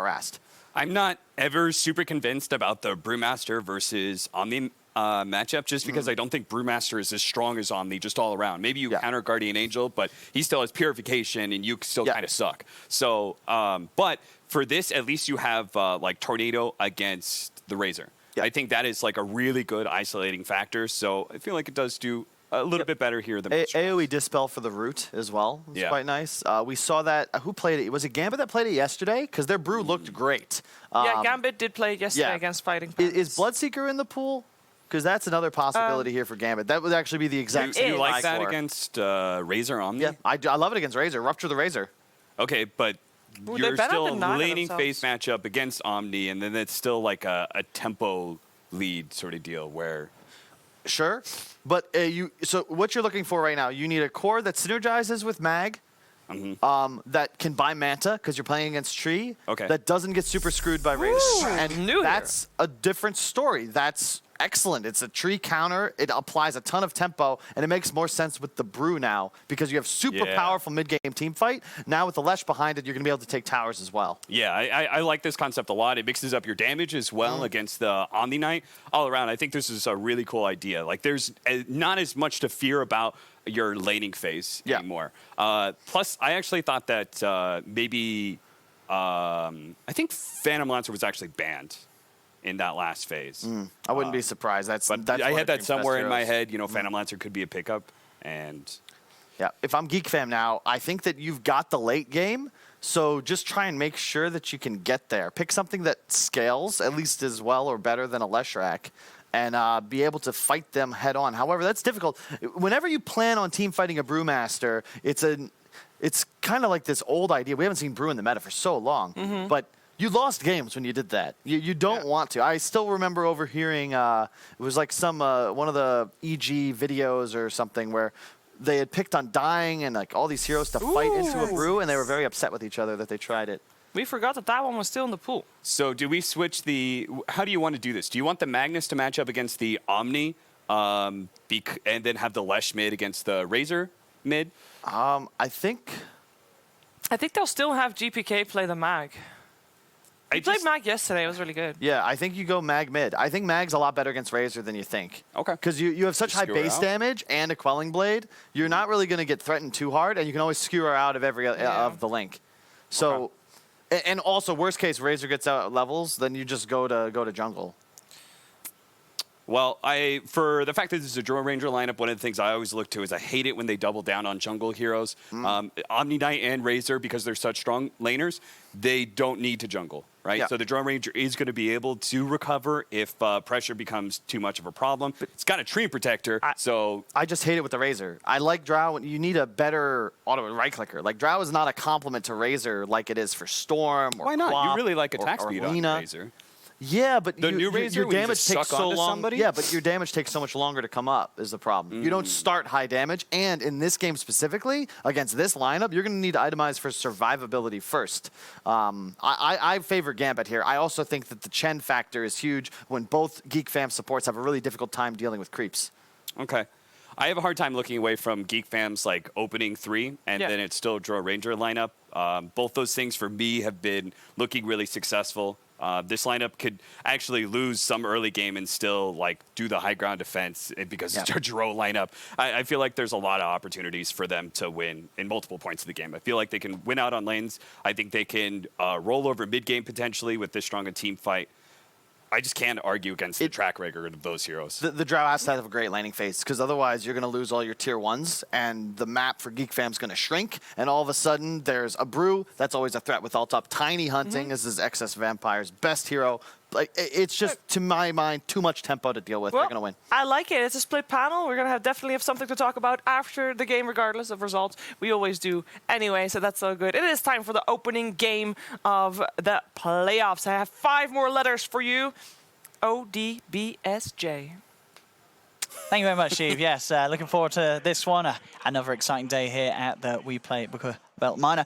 harassed. I'm not ever super convinced about the Brewmaster versus Omni matchup, just because I don't think Brewmaster is as strong as Omni just all around. Maybe you counter Guardian Angel, but he still has Purification, and you still kind of suck. So, but for this, at least you have like Tornado against the Razor. I think that is like a really good isolating factor. So I feel like it does do a little bit better here than AoE Dispel for the Root as well. It's quite nice. We saw that. Who played it? Was it Gambit that played it yesterday? Because their brew looked great. Yeah, Gambit did play it yesterday against Fighting Pants. Is Bloodseeker in the pool? Because that's another possibility here for Gambit. That would actually be the exact same. Do you like that against Razor Omni? Yeah, I love it against Razor. Rupture the Razor. Okay, but you're still laning phase matchup against Omni, and then it's still like a tempo lead sort of deal where... Sure, but so what you're looking for right now, you need a core that synergizes with Mag, that can buy Manta because you're playing against Tree, that doesn't get super screwed by Razor. And that's a different story. That's excellent. It's a Tree counter. It applies a ton of tempo, and it makes more sense with the Brew now because you have super powerful mid-game team fight. Now with the Lesh behind it, you're going to be able to take towers as well. Yeah, I like this concept a lot. It mixes up your damage as well against the Omni Knight. All around, I think this is a really cool idea. Like, there's not as much to fear about your laning phase anymore. Plus, I actually thought that maybe... I think Phantom Lancer was actually banned in that last phase. I wouldn't be surprised. That's I had that somewhere in my head. You know, Phantom Lancer could be a pickup, and if I'm Geek Fam now, I think that you've got the late game. So just try and make sure that you can get there. Pick something that scales at least as well or better than a Leshrac, and be able to fight them head on. However, that's difficult. Whenever you plan on team fighting a Brewmaster, it's kind of like this old idea. We haven't seen Brew in the meta for so long, but you lost games when you did that. You don't want to. I still remember overhearing, it was like some one of the EG videos or something where they had picked on dying and like all these heroes to fight into a Brew, and they were very upset with each other that they tried it. We forgot that one was still in the pool. So do we switch the... How do you want to do this? Do you want the Magnus to match up against the Omni and then have the Lesh mid against the Razor mid? I think they'll still have GPK play the Mag. He played Mag yesterday. It was really good. Yeah, I think you go Mag mid. I think Mag's a lot better against Razor than you think. Okay. Because you have such high base damage and a Quelling Blade, you're not really going to get threatened too hard, and you can always skewer out of every of the link. So, and also worst case, Razor gets out levels, then you just go to jungle. Well, for the fact that this is a Drone Ranger lineup, one of the things I always look to is I hate it when they double down on jungle heroes. Omni Knight and Razor, because they're such strong laners, they don't need to jungle, right? Yeah. So the Drone Ranger is going to be able to recover if pressure becomes too much of a problem. It's got a Tree Protector, so... I just hate it with the Razor. I like Drow. You need a better auto right-clicker. Like, Drow is not a complement to Razor like it is for Storm or Why not? Quap, you really like attack speed on Razor. Yeah, but the new Razor, your damage takes so long. Somebody? Yeah, but your damage takes so much longer to come up is the problem. You don't start high damage, and in this game specifically, against this lineup, you're going to need to itemize for survivability first. I favor Gambit here. I also think that the Chen factor is huge when both Geek Fam supports have a really difficult time dealing with creeps. Okay. I have a hard time looking away from Geek Fam's like opening 3, and then it's still a Draw Ranger lineup. Both those things for me have been looking really successful. This lineup could actually lose some early game and still like do the high ground defense because it's a Drow lineup. I feel like there's a lot of opportunities for them to win in multiple points of the game. I feel like they can win out on lanes. I think they can roll over mid game potentially with this strong a team fight. I just can't argue against the track record of those heroes. The Drow has to have a great laning phase, because otherwise you're going to lose all your tier 1s, and the map for Geek Fam is going to shrink, and all of a sudden there's a Brew. That's always a threat with ult up. Tiny Hunting is his Excess Vampires. Best hero. Like, it's just, to my mind, too much tempo to deal with. They're going to win. I like it. It's a split panel. We're going to definitely have something to talk about after the game, regardless of results. We always do anyway, so that's so good. It is time for the opening game of the playoffs. I have 5 more letters for you. ODBSJ. Thank you very much, Steve. Yes, looking forward to this one. Another exciting day here at the WePlay Bukovel Minor.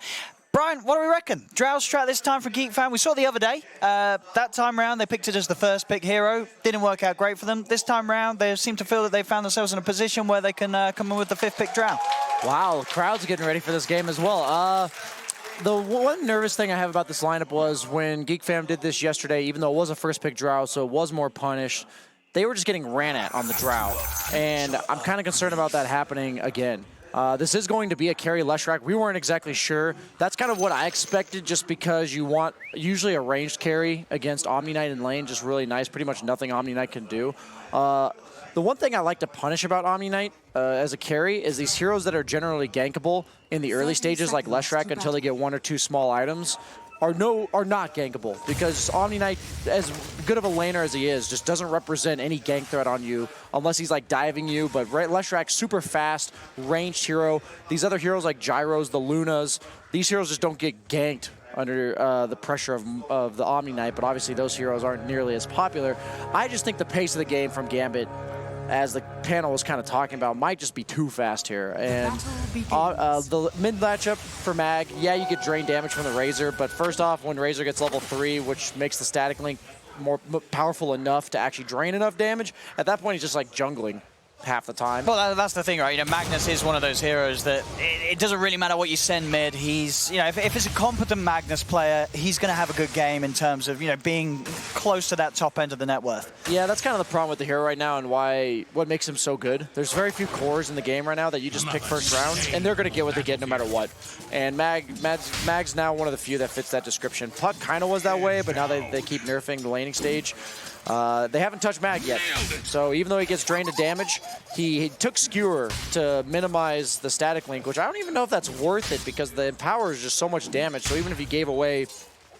Brian, what do we reckon? Drow strat this time for Geek Fam. We saw the other day. That time round, they picked it as the first pick hero. Didn't work out great for them. This time round, they seem to feel that they found themselves in a position where they can come in with the 5th pick Drow. Wow, the crowd's getting ready for this game as well. The one nervous thing I have about this lineup was when Geek Fam did this yesterday, even though it was a first pick Drow, so it was more punished, they were just getting ran at on the Drow. And I'm kind of concerned about that happening again. This is going to be a carry Leshrac. We weren't exactly sure. That's kind of what I expected, just because you want usually a ranged carry against Omni Knight in lane, just really nice. Pretty much nothing Omni Knight can do. The one thing I like to punish about Omni Knight as a carry is these heroes that are generally gankable in the early stages, like Leshrac, until they get 1 or 2 small items, are not gankable, because Omni Knight, as good of a laner as he is, just doesn't represent any gank threat on you unless he's like diving you. But Leshrac's super fast, ranged hero. These other heroes like Gyros, the Lunas, these heroes just don't get ganked under the pressure of the Omni Knight, but obviously those heroes aren't nearly as popular. I just think the pace of the game from Gambit, as the panel was kind of talking about, might just be too fast here. And the mid matchup for Mag, yeah, you get drain damage from the Razor, but first off, when Razor gets level 3, which makes the static link more powerful enough to actually drain enough damage, at that point he's just like jungling half the time. Well, that's the thing, right? You know, Magnus is one of those heroes that it doesn't really matter what you send mid. He's, you know, if it's a competent Magnus player, he's going to have a good game in terms of, you know, being close to that top end of the net worth. Yeah, that's kind of the problem with the hero right now, and what makes him so good. There's very few cores in the game right now that you just pick first round, and they're going to get what they get no matter what. And Mag's now one of the few that fits that description. Puck kind of was that way, but now they keep nerfing the laning stage. They haven't touched Mag yet, so even though he gets drained to damage, he took Skewer to minimize the static link, which I don't even know if that's worth it, because the Empower is just so much damage, so even if he gave away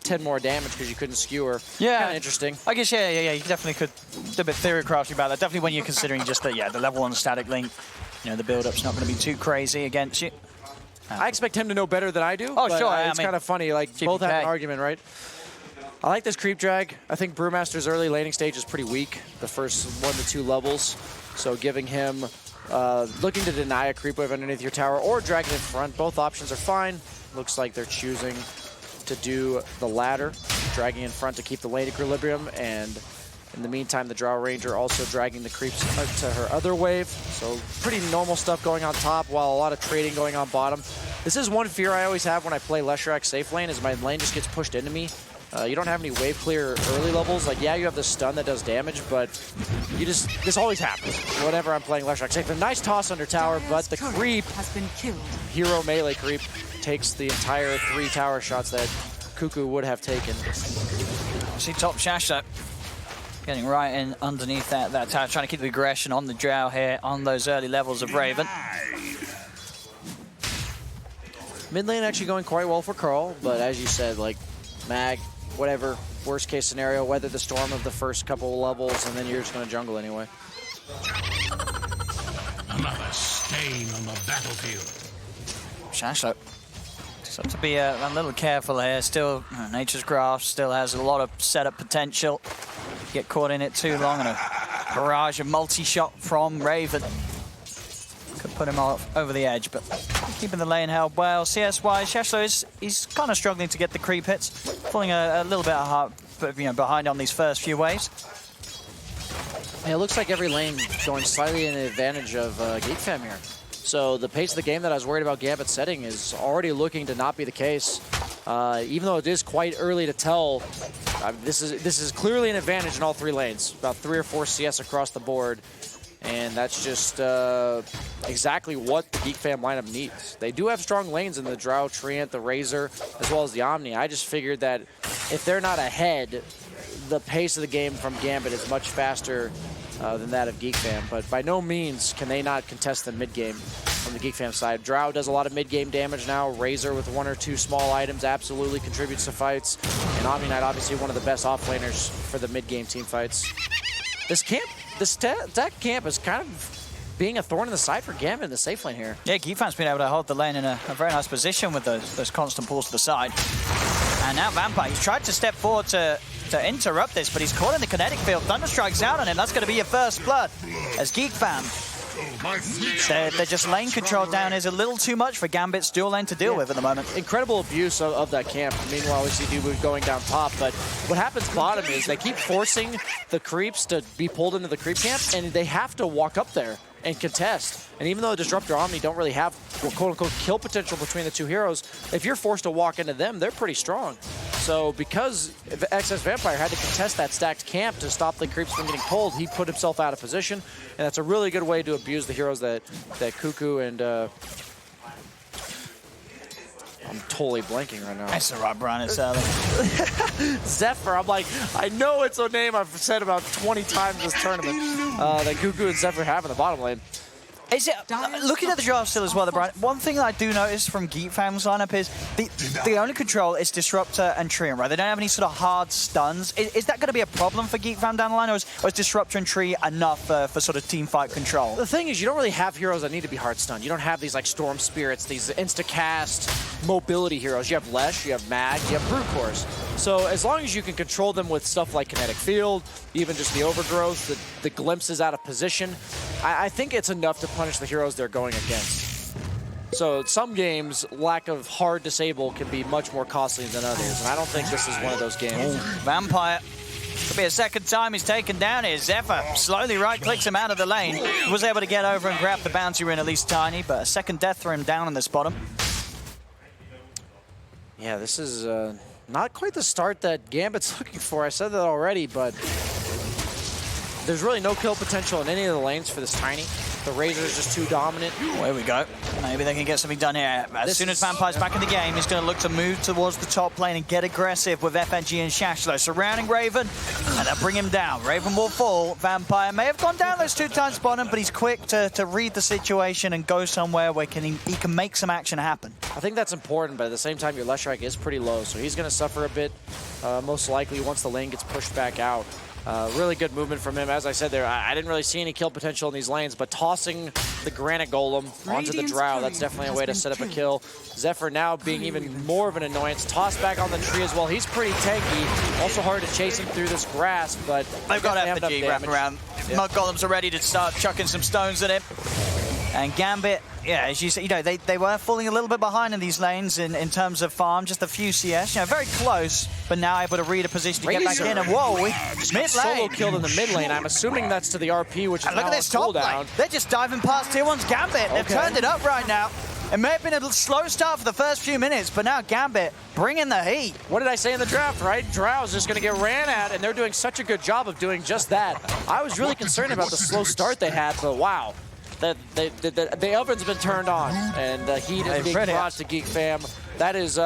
10 more damage because you couldn't Skewer, yeah, kind of interesting. I guess, yeah, you definitely could do a bit theory crafting about that. Definitely when you're considering just the level on the static link, you know, the build-up's not going to be too crazy against you. I expect him to know better than I do. Oh, but, sure. It's kind of funny, like, both have an argument, right? I like this creep drag. I think Brewmaster's early laning stage is pretty weak, the first 1 to 2 levels. So giving him, looking to deny a creep wave underneath your tower or dragging in front, both options are fine. Looks like they're choosing to do the latter, dragging in front to keep the lane equilibrium, and in the meantime, the Drow Ranger also dragging the creeps to her other wave. So pretty normal stuff going on top, while a lot of trading going on bottom. This is one fear I always have when I play Leshrac safe lane, is my lane just gets pushed into me. You don't have any wave clear early levels. Like, yeah, you have the stun that does damage, but this always happens whenever I'm playing Leshrac safe. A nice toss under tower, but the creep, hero melee creep, takes the entire 3 tower shots that Cuckoo would have taken. See top Shasha getting right in underneath that tower, trying to keep the aggression on the Drow here on those early levels of Raven. Mid lane actually going quite well for Carl, but as you said, like, Mag, whatever, worst case scenario, weather the storm of the first couple of levels, and then you're just going to jungle anyway. Another stain on the battlefield. Shasha just have to be a little careful here. Still, Nature's Grasp still has a lot of setup potential. Get caught in it too long, and a barrage of multi-shot from Raven could put him off over the edge, but keeping the lane held well. CS-wise, Shashlo he's kind of struggling to get the creep hits, falling a little bit behind on these first few waves. Yeah, it looks like every lane going slightly in advantage of Geek Fam here. So the pace of the game that I was worried about Gambit setting is already looking to not be the case. Even though it is quite early to tell, this is clearly an advantage in all 3 lanes. About 3 or 4 CS across the board. And that's just exactly what the Geek Fam lineup needs. They do have strong lanes in the Drow, Treant, the Razor, as well as the Omni. I just figured that if they're not ahead, the pace of the game from Gambit is much faster than that of Geek Fam. But by no means can they not contest the mid-game from the Geek Fam side. Drow does a lot of mid-game damage now. Razor with 1 or 2 small items absolutely contributes to fights. And Omni Knight obviously one of the best off-laners for the mid-game team fights. This tech camp is kind of being a thorn in the side for Gambit in the safe lane here. Yeah, Geek Fam's been able to hold the lane in a very nice position with those constant pulls to the side. And now Vampire, he's tried to step forward to interrupt this, but he's caught in the kinetic field. Thunderstrike's out on him. That's going to be your first blood. As Geek Fam, they're just lane control down is a little too much for Gambit's dual lane to deal with at the moment. Incredible abuse of that camp. Meanwhile, we see Dubu going down top, but what happens bottom is they keep forcing the creeps to be pulled into the creep camp, and they have to walk up there. and contest. And even though the Disruptor Omni don't really have quote-unquote kill potential between the two heroes, if you're forced to walk into them, they're pretty strong. So because XS Vampire had to contest that stacked camp to stop the creeps from getting pulled, he put himself out of position. And that's a really good way to abuse the heroes that Cuckoo and... I'm totally blanking right now. That's all right, Brian. It's early. Zephyr. I'm like, I know it's a name I've said about 20 times this tournament that Cuckoo and Zephyr have in the bottom lane. Is it, looking at the draft still as well, Brian, one thing that I do notice from Geek Fam's lineup is the only control is Disruptor and Tree, right? They don't have any sort of hard stuns. Is that going to be a problem for Geek Fam down the line, or is Disruptor and Tree enough for sort of team fight control? The thing is, you don't really have heroes that need to be hard stunned. You don't have these like Storm Spirits, these insta-cast mobility heroes. You have Lesh, you have Mag, you have Brute Cores. So as long as you can control them with stuff like Kinetic Field, even just the overgrowth, the glimpses out of position, I think it's enough to punish the heroes they're going against. So some games, lack of hard disable can be much more costly than others, and I don't think this is one of those games. Vampire. Could be a second time he's taken down here. Zephyr slowly right-clicks him out of the lane. Was able to get over and grab the bounty ring, at least tiny, but a second death for him down in this bottom. Yeah, this is not quite the start that Gambit's looking for. I said that already, but there's really no kill potential in any of the lanes for this Tiny. The Razor is just too dominant. There we go. Maybe they can get something done here. As soon as Vampire's back in the game, he's going to look to move towards the top lane and get aggressive with FNG and Shashlo surrounding Raven, and they'll bring him down. Raven will fall. Vampire may have gone down those 2 times bottom, but he's quick to read the situation and go somewhere where he can make some action happen. I think that's important, but at the same time, your Leshrac is pretty low, so he's going to suffer a bit, most likely, once the lane gets pushed back out. Really good movement from him. As I said there, I didn't really see any kill potential in these lanes, but tossing the Granite Golem onto the Drow, that's definitely a way to set up a kill. Zephyr now being even more of an annoyance. Tossed back on the tree as well. He's pretty tanky. Also hard to chase him through this grass, but they've got FNG wrapping around. Yeah. Mud Golems are ready to start chucking some stones at him. And Gambit, yeah, as you say, they were falling a little bit behind in these lanes in terms of farm, just a few CS, very close, but now able to read a position to get back in. And whoa, mid lane. Solo killed in the mid lane. I'm assuming that's to the RP, which is and look now at this top lane. They're just diving past tier 1's Gambit. They've turned it up right now. It may have been a slow start for the first few minutes, but now Gambit bringing the heat. What did I say in the draft, right? Drow's just going to get ran at, and they're doing such a good job of doing just that. I was really concerned about the slow start they had, but wow. The oven's been turned on, and the heat is being brought to Geek Fam. That is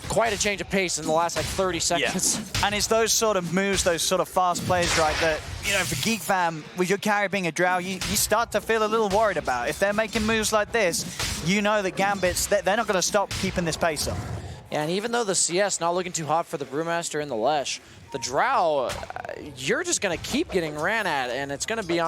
quite a change of pace in the last, 30 seconds. Yeah. And it's those sort of moves, those sort of fast plays, right, that, for Geek Fam, with your carry being a Drow, you start to feel a little worried about. If they're making moves like this, you know that Gambit's, they're not going to stop keeping this pace up. Yeah, and even though the CS not looking too hot for the Brewmaster and the Lesh, the Drow, you're just going to keep getting ran at, and it's going to be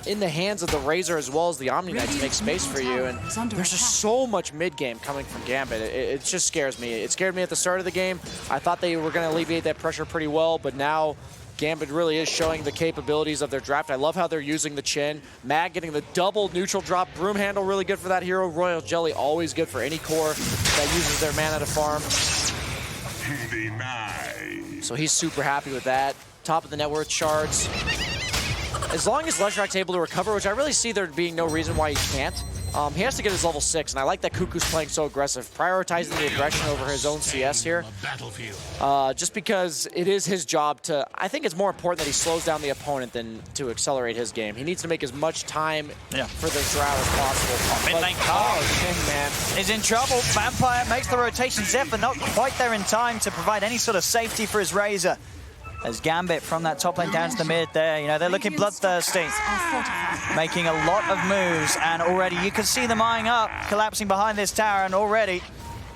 in the hands of the Razor as well as the Omni Knight to make space for you. And there's just so much mid-game coming from Gambit. It just scares me. It scared me at the start of the game. I thought they were going to alleviate that pressure pretty well, but now Gambit really is showing the capabilities of their draft. I love how they're using the Chin. Mag getting the double neutral drop. Broom handle really good for that hero. Royal Jelly always good for any core that uses their mana to farm. So he's super happy with that. Top of the net worth shards. As long as Leshrac's able to recover, which I really see there being no reason why he can't, he has to get his level 6, and I like that Cuckoo's playing so aggressive, prioritizing the aggression over his own CS here. Just because it is his job to, I think it's more important that he slows down the opponent than to accelerate his game. He needs to make as much time for the Drow as possible. Mid-lane man is in trouble. Vampire makes the rotation. Zephyr not quite there in time to provide any sort of safety for his Razor. As Gambit from that top lane down to the mid there, they're looking bloodthirsty. Making a lot of moves, and already you can see them eyeing up, collapsing behind this tower, and already,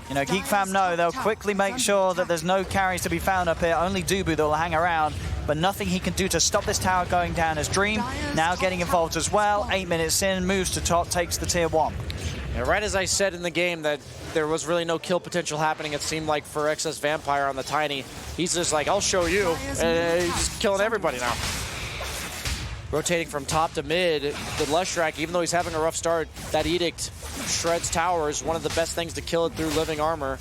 Geek Fam know they'll quickly make sure that there's no carries to be found up here, only Dubu that will hang around, but nothing he can do to stop this tower going down as Dream now getting involved as well. 8 minutes in, moves to top, takes the tier 1. Yeah, right as I said in the game that there was really no kill potential happening, it seemed like, for XS Vampire on the Tiny. He's just like, I'll show you. And he's just killing everybody now. Rotating from top to mid, the Leshrac, even though he's having a rough start, that Edict shreds towers, one of the best things to kill it through living armor.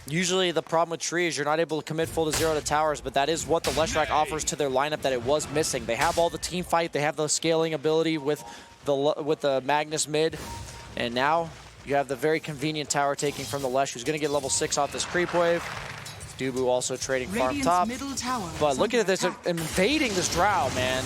Usually the problem with Tree is you're not able to commit full to 0 to towers, but that is what the Leshrac offers to their lineup that it was missing. They have all the team fight, they have the scaling ability with the Magnus mid, and now you have the very convenient tower taking from the Lesh, who's going to get level 6 off this creep wave. Dubu also trading farm top. But looking at this, invading this Drow, man.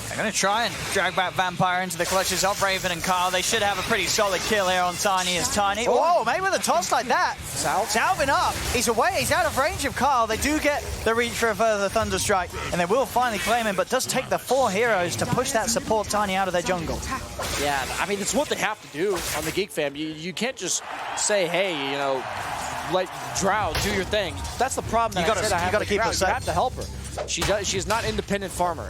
They're going to try and drag back Vampire into the clutches of Raven and Carl. They should have a pretty solid kill here on Tiny as Tiny. Whoa, maybe with a toss like that. Salving up. He's away. He's out of range of Carl. They do get the reach for a further Thunderstrike, and they will finally claim him, but does take the 4 heroes to push that support Tiny out of their jungle. Yeah, I mean, it's what they have to do on the Geek fam. You can't just say, hey, you know, let Drow do your thing. That's the problem. You got to keep her safe. You have to help her. She's not independent farmer.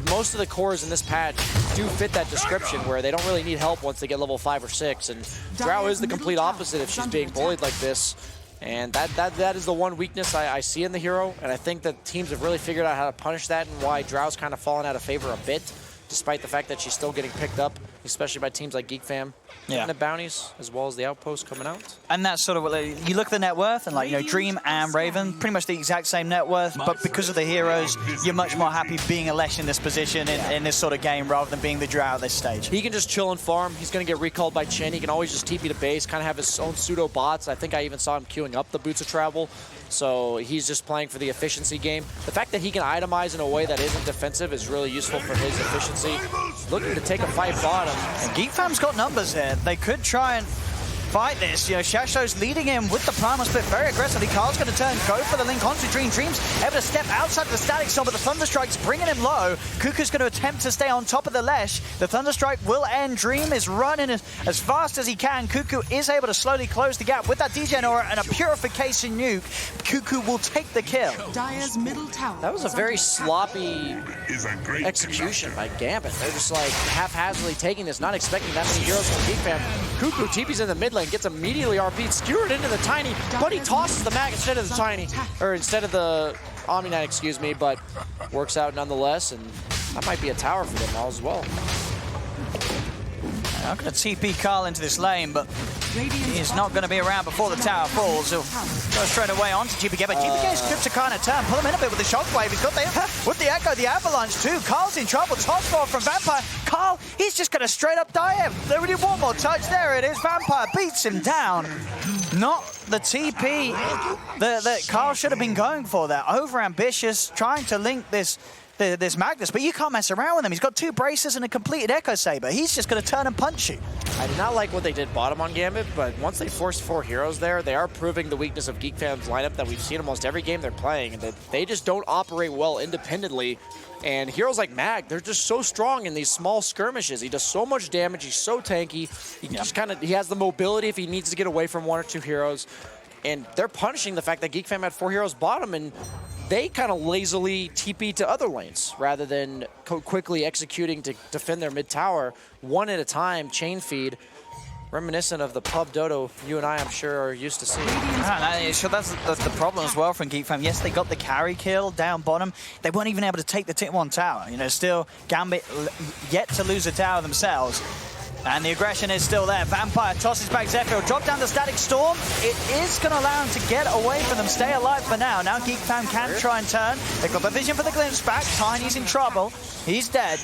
Most of the cores in this patch do fit that description where they don't really need help once they get level 5 or 6. And Drow is the complete opposite if she's being bullied like this. And that is the one weakness I see in the hero. And I think that teams have really figured out how to punish that and why Drow's kind of fallen out of favor a bit, despite the fact that she's still getting picked up, especially by teams like Geek fam. Yeah. And the bounties, as well as the outpost coming out. And that's sort of what you look at the net worth, and like, you know, Dream and Raven, pretty much the exact same net worth, but because of the heroes, you're much more happy being a Lesh in this position in this sort of game rather than being the Drow at this stage. He can just chill and farm. He's going to get recalled by Chen. He can always just TP to base, kind of have his own pseudo bots. I think I even saw him queuing up the Boots of Travel. So he's just playing for the efficiency game. The fact that he can itemize in a way that isn't defensive is really useful for his efficiency. Looking to take a fight bottom. And Geek fam's got numbers here. They could try and fight this. You know, Shasho's leading him with the Primal Split very aggressively. Carl's going to go for the link onto Dream. Dream's able to step outside of the Static Storm, but the Thunderstrike's bringing him low. Kuku's going to attempt to stay on top of the Lesh. The Thunderstrike will end. Dream is running as fast as he can. Kuku is able to slowly close the gap with that DJ Aura and a Purification Nuke. Kuku will take the kill. Dire's middle tower. That was a very sloppy execution by Gambit. They're just like haphazardly taking this, not expecting that many heroes from Geek fam. Kuku TP's in the mid lane, gets immediately RP'd, skewered into the Tiny, but he tosses the mag instead of the Tiny, or instead of the Omni Knight, excuse me, but works out nonetheless, and that might be a tower for them all as well. I'm going to TP Carl into this lane, but he's not going to be around before the tower falls. He'll go straight away onto GPK, but GPK's good to kind of turn, pull him in a bit with the shockwave. He's got with the Echo, the Avalanche too. Carl's in trouble. Toss ball from Vampire. Carl, he's just going to straight up die him. There we do one more touch. There it is. Vampire beats him down. Not the TP that Carl should have been going for there. Over-ambitious, trying to link this Magnus, but you can't mess around with him. He's got 2 braces and a completed Echo Saber. He's just going to turn and punch you. I did not like what they did bottom on Gambit, but once they forced 4 heroes there, they are proving the weakness of Geek fam's lineup that we've seen almost every game they're playing, and that they just don't operate well independently. And heroes like Mag, they're just so strong in these small skirmishes. He does so much damage. He's so tanky. He has the mobility if he needs to get away from 1 or 2 heroes. And they're punishing the fact that Geek fam had 4 heroes bottom, and they kind of lazily TP to other lanes rather than quickly executing to defend their mid tower, 1 at a time, chain feed. Reminiscent of the pub dodo you and I'm sure are used to seeing. So that's the problem as well from Geek fam. Yes, they got the carry kill down bottom. They weren't even able to take the Tier 1 tower. You know, still Gambit yet to lose a tower themselves. And the aggression is still there. Vampire tosses back Zephyr, drop down the Static Storm. It is going to allow him to get away from them, stay alive for now. Now Geek fam can try and turn. They've got the vision for the glimpse back. Tiny's in trouble. He's dead.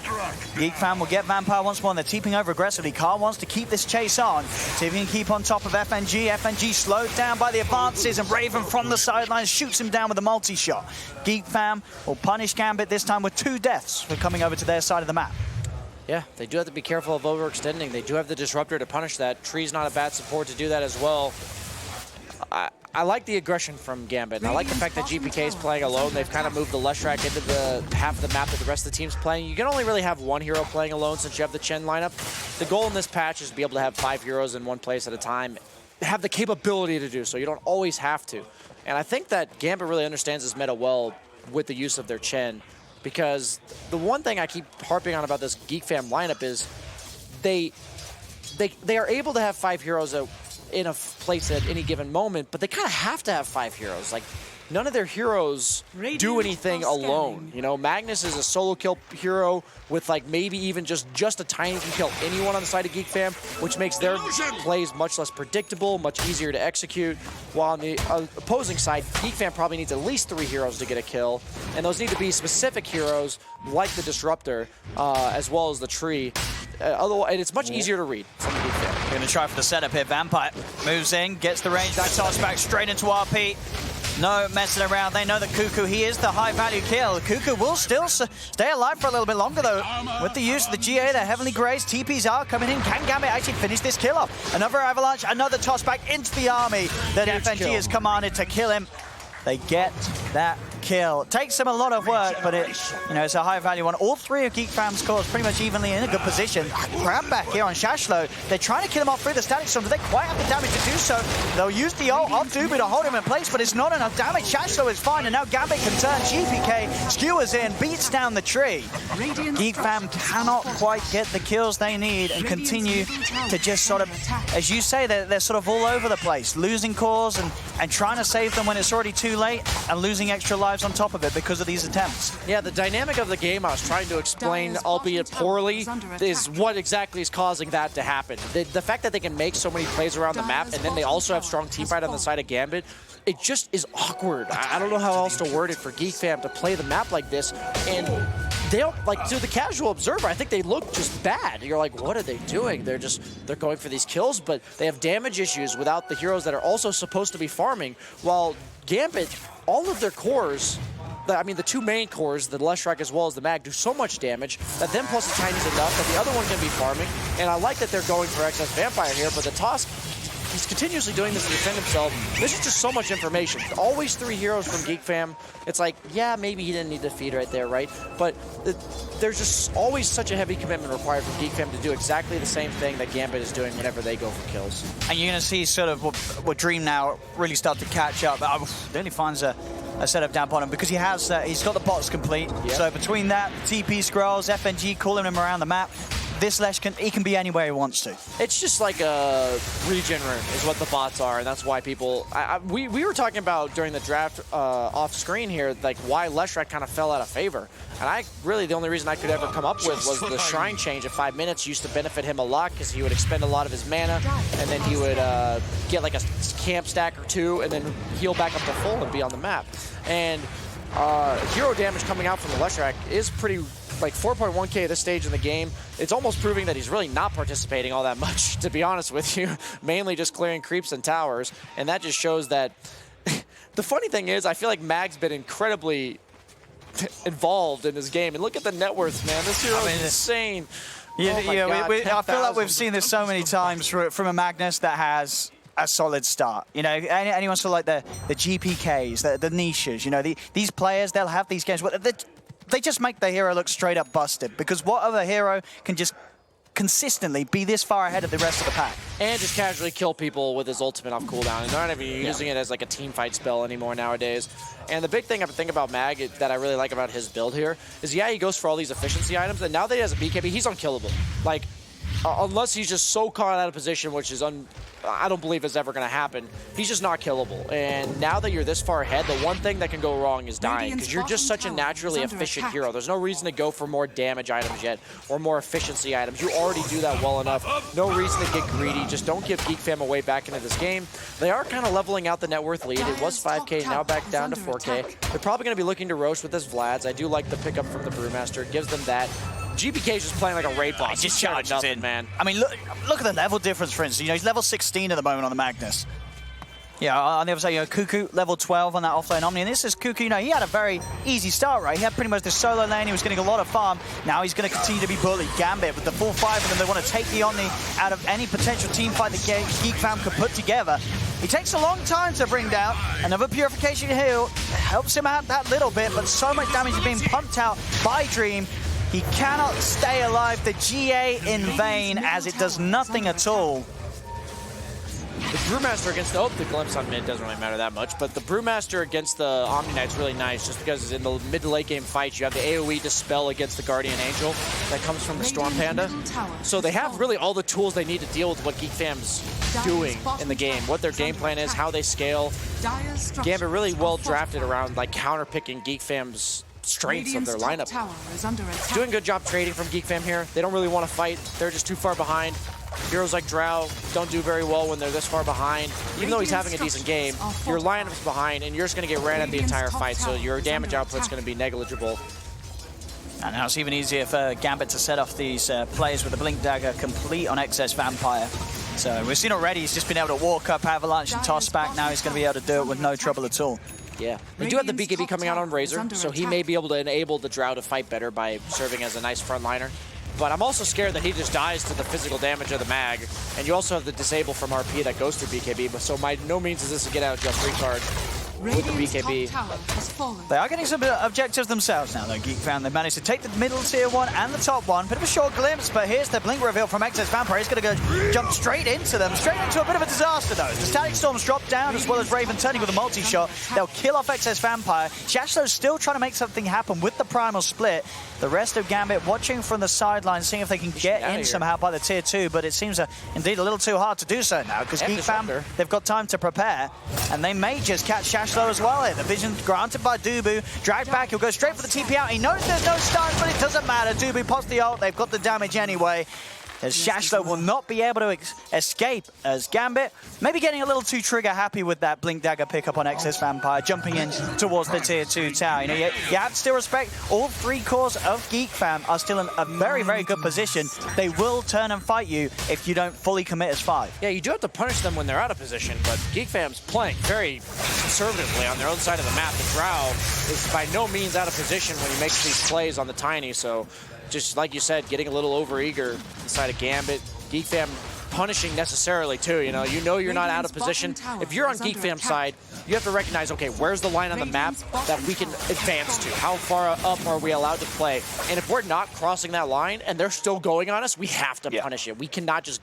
Geek fam will get Vampire once more, and they're TPing over aggressively. Carl wants to keep this chase on. See if he can keep on top of FNG. FNG slowed down by the advances, and Raven from the sidelines shoots him down with a multi-shot. Geek fam will punish Gambit this time with 2 deaths for coming over to their side of the map. Yeah, they do have to be careful of overextending. They do have the Disruptor to punish that. Tree's not a bad support to do that as well. I like the aggression from Gambit, and I like the fact that GPK is playing alone. They've kind of moved the Leshrac into the half of the map that the rest of the team's playing. You can only really have 1 hero playing alone since you have the Chen lineup. The goal in this patch is to be able to have 5 heroes in one place at a time, have the capability to do so. You don't always have to. And I think that Gambit really understands this meta well with the use of their Chen. Because the one thing I keep harping on about this Geek fam lineup is they are able to have 5 heroes in a place at any given moment, but they kind of have to have 5 heroes. Like, none of their heroes do anything alone. You know, Magnus is a solo kill hero with like maybe even just a tiny can kill anyone on the side of Geek Fam, which makes their plays much less predictable, much easier to execute. While on the opposing side, Geek Fam probably needs at least 3 heroes to get a kill, and those need to be specific heroes like the Disruptor, as well as the Tree. Otherwise, and it's much easier to read from Geek Fam. We're going to try for the setup here. Vampire moves in, gets the range, that toss back straight into RP. No messing around. They know that Cuckoo, he is the high-value kill. Cuckoo will still stay alive for a little bit longer, though. With the use of the GA, the Heavenly Grace, TPs are coming in. Can Gambit actually finish this kill off? Another avalanche, another toss back into the army that FNG has commanded to kill him. They get that kill. It takes them a lot of work, but it's a high-value one. All 3 of Geek Fam's cores pretty much evenly in a good position. Grab back here on Shashlo. They're trying to kill him off through the static storm. Do they quite have the damage to do so? They'll use the ult on Dubu to hold him in place, but it's not enough damage. Shashlo is fine, and now Gambit can turn. GPK skewers in, beats down the tree. Geek Fam cannot quite get the kills they need and continue to just sort of, as you say, they're sort of all over the place, losing cores and trying to save them when it's already too late, and losing extra lives on top of it because of these attempts. Yeah, the dynamic of the game I was trying to explain, albeit poorly, is what exactly is causing that to happen. The fact that they can make so many plays around the map, and then they also have strong teamfight on the side of Gambit, it just is awkward. I don't know how else to word it for Geek Fam to play the map like this, and they don't, like, to the casual observer, I think they look just bad. You're like, what are they doing? They're going for these kills, but they have damage issues without the heroes that are also supposed to be farming, while Gambit, all of their cores, the 2 main cores, the Leshrac as well as the Mag, do so much damage that them plus the Tiny's enough that the other one can be farming. And I like that they're going for excess Vampire here, but the Tosk, he's continuously doing this to defend himself. This is just so much information. Always 3 heroes from Geek Fam. It's like, yeah, maybe he didn't need the feed right there, right? But there's just always such a heavy commitment required from Geek Fam to do exactly the same thing that Gambit is doing whenever they go for kills. And you're going to see sort of what Dream now really start to catch up. He only finds a setup down on him because he's got the bots complete. Yep. So between that, TP scrolls, FNG calling him around the map, this Lesh he can be anywhere he wants to. It's just like a regen room is what the bots are, and that's why people... we were talking about during the draft off screen here, like why Leshrac kind of fell out of favor. And the only reason I could ever come up with was the Shrine change at 5 minutes used to benefit him a lot because he would expend a lot of his mana, and then he would get like a camp stack or 2, and then heal back up to full and be on the map. And hero damage coming out from the Leshrac is pretty... like 4.1k at this stage in the game. It's almost proving that he's really not participating all that much, to be honest with you. Mainly just clearing creeps and towers. And that just shows that... the funny thing is, I feel like Mag's been incredibly involved in this game. And look at the net worth, man. This hero is insane. Yeah, God, I feel like we've seen this so many times from a Magnus that has a solid start. You know, anyone sort of like the GPKs, the niches, you know, these players, they'll have these games. They just make the hero look straight up busted, because what other hero can just consistently be this far ahead of the rest of the pack? And just casually kill people with his ultimate off cooldown. And they're not even using it as like a team fight spell anymore nowadays. And the big thing I think about Mag that I really like about his build here is, yeah, he goes for all these efficiency items, and now that he has a BKB, he's unkillable. Like, unless he's just so caught out of position, which is I don't believe is ever going to happen. He's just not killable. And now that you're this far ahead, the one thing that can go wrong is dying, because you're just such a naturally efficient hero. There's no reason to go for more damage items yet, or more efficiency items. You already do that well enough. No reason to get greedy. Just don't give Geek Fam a way back into this game. They are kind of leveling out the net worth lead. It was 5k, now back down to 4k. They're probably going to be looking to roast with this Vlad's. I do like the pickup from the Brewmaster. It gives them that. GPK is just playing like a raid boss. He just charges in, man. I mean, look at the level difference, for instance. You know, he's level 16 at the moment on the Magnus. Yeah, on the other side, you know, Cuckoo, level 12 on that offlane Omni. And this is Cuckoo, you know, he had a very easy start, right? He had pretty much the solo lane. He was getting a lot of farm. Now he's going to continue to be bullied. Gambit, with the full 5 of them, they want to take the Omni out of any potential team fight that Geek Fam could put together. He takes a long time to bring down. Another Purification heal helps him out that little bit, but so much damage is being pumped out by Dream. He cannot stay alive. The GA in vain, as it does nothing at all. The Brewmaster against the glimpse on mid doesn't really matter that much, but the Brewmaster against the Omni Knight's really nice just because in the mid to late game fights you have the AoE Dispel against the Guardian Angel that comes from the Storm Panda. So they have really all the tools they need to deal with what Geek Fam's doing in the game, what their game plan is, how they scale. Gambit really well drafted around like counter-picking Geek Fam's strengths of their lineup. Doing a good job trading from Geek Fam here. They don't really want to fight. They're just too far behind. Heroes like Drow don't do very well when they're this far behind. Even though he's having a decent game, your lineup's behind and you're just going to get ran at the entire fight, so your damage output's going to be negligible. And now it's even easier for Gambit to set off these plays with the Blink Dagger complete on Excess Vampire. So we've seen already he's just been able to walk up Avalanche and toss back. Now he's going to be able to do it with no trouble at all. Yeah, they do have the BKB coming out on Razor, so he may be able to enable the Drow to fight better by serving as a nice frontliner. But I'm also scared that he just dies to the physical damage of the mag. And you also have the disable from RP that goes through BKB, but so by no means is this a get out of jail free card with the BKB. They are getting some objectives themselves now, though. Geek Fam, they've managed to take the middle tier one and the top one. Bit of a short glimpse, but here's the blink reveal from Excess Vampire. He's going to go jump straight into them, straight into a bit of a disaster, though. The Static Storms drop down, as well as Raven turning with a multi-shot. They'll kill off Excess Vampire. Shashlow's still trying to make something happen with the Primal Split. The rest of Gambit watching from the sidelines, seeing if they can get in somehow by the tier 2, but it seems indeed a little too hard to do so now, because Geek Fam, they've got time to prepare, and they may just catch Shashlow as well here. The vision granted by Dubu, dragged back, he'll go straight for the TP out. He knows there's no stun, but it doesn't matter. Dubu pops the ult, they've got the damage anyway. As Shashlow will not be able to escape as Gambit, maybe getting a little too trigger happy with that Blink Dagger pickup on Excess Vampire, jumping in towards the tier 2 tower. You know, you have to still respect all 3 cores of Geek Fam are still in a very, very good position. They will turn and fight you if you don't fully commit as 5. Yeah, you do have to punish them when they're out of position, but Geek Fam's playing very conservatively on their own side of the map. The Drow is by no means out of position when he makes these plays on the Tiny, so just like you said, getting a little overeager inside of Gambit. Geek Fam punishing necessarily too, you know you're not out of position. If you're on Geek Fam's side, you have to recognize, okay, where's the line on the map that we can advance to? How far up are we allowed to play? And if we're not crossing that line and they're still going on us, we have to punish it. We cannot just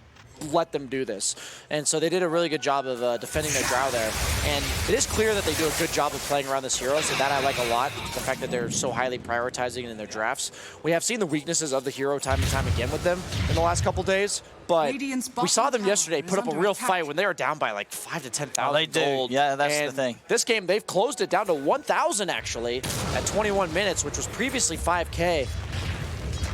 let them do this. And so they did a really good job of defending their Drow there. And it is clear that they do a good job of playing around this hero, so that I like a lot. The fact that they're so highly prioritizing in their drafts. We have seen the weaknesses of the hero time and time again with them in the last couple days, but we saw them yesterday put up a real fight when they were down by like 5,000 to 10,000 gold. Yeah, that's and the thing. This game, they've closed it down to 1,000 actually at 21 minutes, which was previously 5K.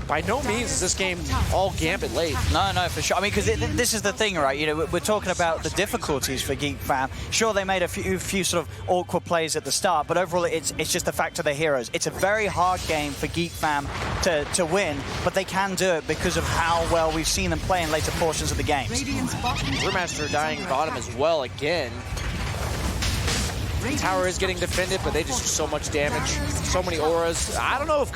By no means is this game all Gambit late. No, for sure. I mean, because this is the thing, right? You know, we're talking about the difficulties for Geek Fam. Sure, they made a few sort of awkward plays at the start, but overall, it's just the fact of their heroes. It's a very hard game for Geek Fam to win, but they can do it because of how well we've seen them play in later portions of the game. Brewmaster dying bottom as well again. Tower is getting defended, but they just do so much damage. So many auras. I don't know if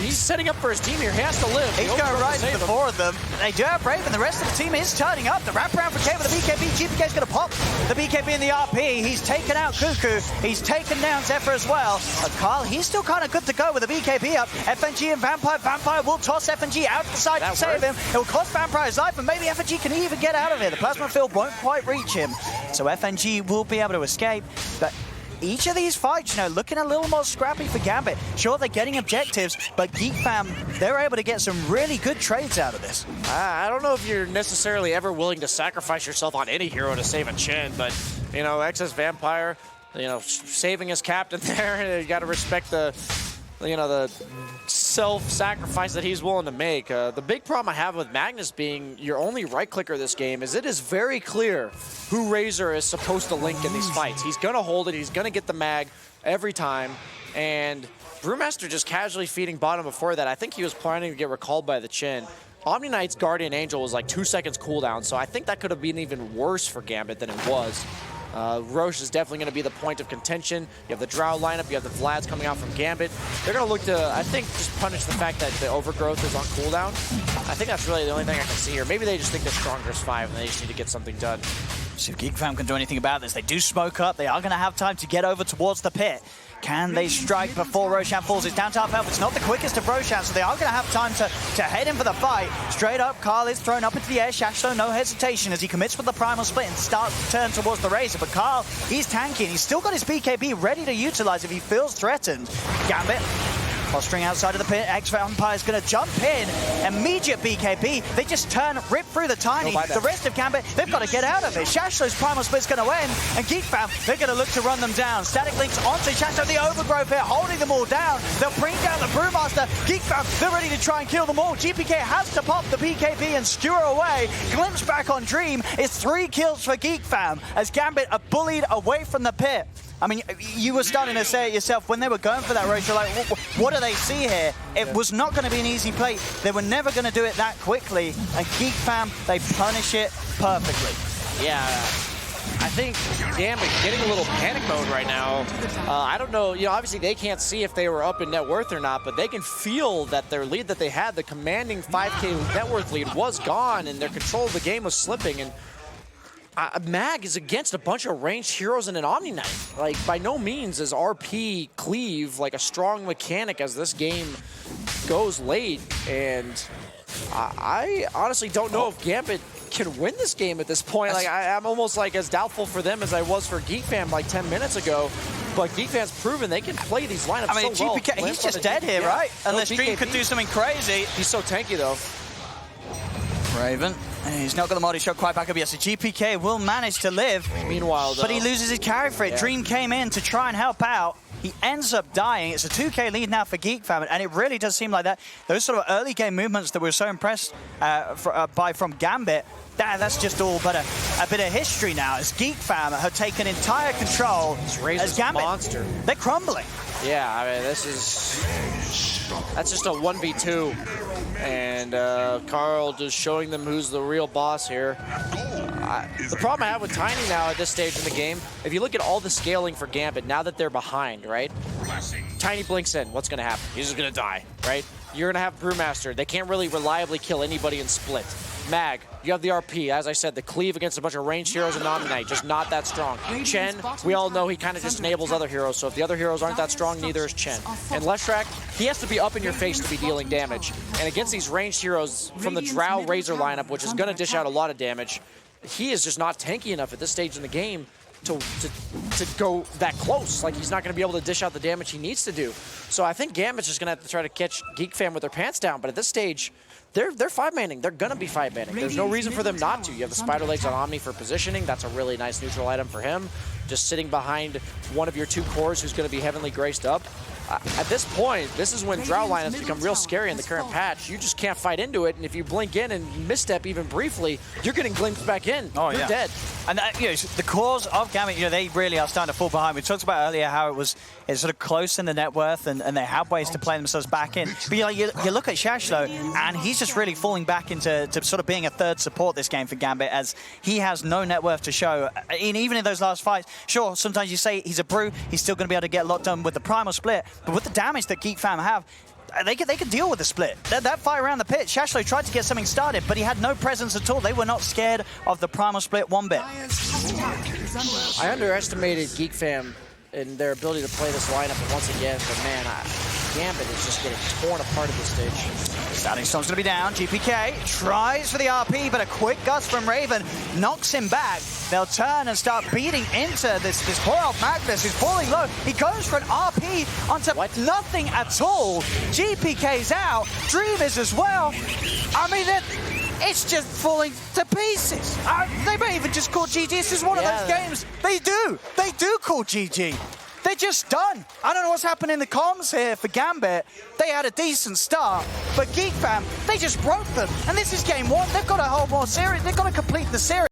he's setting up for his team here. He has to live. He's going right into the 4 of them. They do have Brave, and the rest of the team is turning up. The wraparound for K with the BKB. GPK's going to pop the BKB in the RP. He's taken out Cuckoo. He's taken down Zephyr as well. But Carl, he's still kind of good to go with the BKB up. FNG and Vampire. Vampire will toss FNG out to the side to save him. It will cost Vampire his life, and maybe FNG can even get out of here. The plasma field won't quite reach him. So FNG will be able to escape. But each of these fights, looking a little more scrappy for Gambit. Sure, they're getting objectives, but Geek Fam, they're able to get some really good trades out of this. I don't know if you're necessarily ever willing to sacrifice yourself on any hero to save a chin, but, Excess Vampire, saving his captain there, you got to respect the self-sacrifice that he's willing to make. The big problem I have with Magnus being your only right-clicker this game is it is very clear who Razor is supposed to link in these fights. He's going to hold it. He's going to get the mag every time. And Brewmaster just casually feeding bottom before that. I think he was planning to get recalled by the chin. Omni Knight's Guardian Angel was like 2 seconds cooldown, so I think that could have been even worse for Gambit than it was. Roche is definitely going to be the point of contention. You have the Drow lineup, you have the Vlads coming out from Gambit. They're going to look to, I think, just punish the fact that the overgrowth is on cooldown. I think that's really the only thing I can see here. Maybe they just think they're stronger as 5 and they just need to get something done. So if Geek Fam can do anything about this, they do smoke up. They are going to have time to get over towards the pit. Can they strike before Roshan falls? It's down to half health. It's not the quickest of Roshan, so they are going to have time to head in for the fight. Straight up, Carl is thrown up into the air. Shashlo, no hesitation as he commits with the primal split and starts to turn towards the Razor. But Carl, he's tanking. He's still got his BKB ready to utilize if he feels threatened. Gambit posturing outside of the pit. Ex-Vampire's going to jump in. Immediate BKB. They just turn, rip through the Tiny. The rest of Gambit, they've got to get out of it. Shashlo's primal split's going to end. And Geek Fam, they're going to look to run them down. Static Links onto Shashlo. The overgrowth here, holding them all down. They'll bring down the Brewmaster. Geek Fam, they're ready to try and kill them all. GPK has to pop the BKB and skewer away. Glimpse back on Dream. It's 3 kills for Geek Fam as Gambit are bullied away from the pit. I mean, you were starting to say it yourself when they were going for that race. You're like, what do they see here? It was not going to be an easy play. They were never going to do it that quickly. And Geek Fam, they punish it perfectly. Yeah, I think Gambit getting a little panic mode right now. I don't know, obviously they can't see if they were up in net worth or not, but they can feel that their lead that they had, the commanding 5K net worth lead, was gone, and their control of the game was slipping. And Mag is against a bunch of ranged heroes and an Omni Knight. Like, by no means is RP Cleave like a strong mechanic as this game goes late. And I honestly don't know if Gambit can win this game at this point. Like, I'm almost like as doubtful for them as I was for Geek Fam like 10 minutes ago. But Geek Fam's proven they can play these lineups so well. GPK, he's just dead here, right? Unless Dream could do something crazy. He's so tanky, though. Raven. He's not got the Molly shot quite back up yet, so GPK will manage to live. Meanwhile, though, but he loses his carry for it. Yeah. Dream came in to try and help out. He ends up dying. It's a 2K lead now for Geek Fam, and it really does seem like that. Those sort of early game movements that we were so impressed by from Gambit, that's just all but a bit of history now, as Geek Fam have taken entire control. As Gambit, monster. They're crumbling. Yeah, I mean, that's just a 1v2. And Carl just showing them who's the real boss here. The problem I have with Tiny now at this stage in the game, if you look at all the scaling for Gambit, now that they're behind, right? Tiny blinks in, what's going to happen? He's just going to die, right? You're going to have Brewmaster. They can't really reliably kill anybody in split. Mag, you have the RP. As I said, the cleave against a bunch of ranged heroes and Omni Knight, just not that strong. Chen, we all know he kind of just enables other heroes, so if the other heroes aren't that strong, neither is Chen. And Leshrac, he has to be up in your face to be dealing damage. And against these ranged heroes from the Drow Razor lineup, which is going to dish out a lot of damage, he is just not tanky enough at this stage in the game to go that close. Like, he's not going to be able to dish out the damage he needs to do. So I think Gambit's just going to have to try to catch Geek Fam with their pants down, but at this stage, they're 5-manning. They're going to be 5-manning. There's no reason for them not to. You have the Spider Legs on Omni for positioning. That's a really nice neutral item for him. Just sitting behind one of your 2 cores who's going to be heavenly graced up. At this point, this is when Drow lineups become real scary in the current patch. You just can't fight into it, and if you blink in and misstep even briefly, you're getting glimpsed back in. Oh, you're dead. And the cores of Gambit, they really are starting to fall behind. We talked about earlier how it's sort of close in the net worth, and they have ways to play themselves back in. But you look at Shashlo, and he's just really falling back into sort of being a third support this game for Gambit, as he has no net worth to show. Even in those last fights, sure, sometimes you say he's a brew, he's still going to be able to get locked on with the primal split, but with the damage that Geek Fam have, they can deal with the split. That fight around the pit, Shashlo tried to get something started, but he had no presence at all. They were not scared of the primal split one bit. I underestimated Geek Fam and their ability to play this lineup once again, but man, Gambit is just getting torn apart at this stage. Standing Storm's going to be down. GPK tries for the RP, but a quick gust from Raven knocks him back. They'll turn and start beating into this poor old Magnus who's falling low. He goes for an RP onto nothing at all. GPK's out. Dream is as well. I mean, it's just falling to pieces. They may even just call GG. This is one of those games. They do call GG. They're just done. I don't know what's happened in the comms here for Gambit. They had a decent start, but Geek Fam, they just broke them. And this is game 1. They've got to hold more series. They've got to complete the series.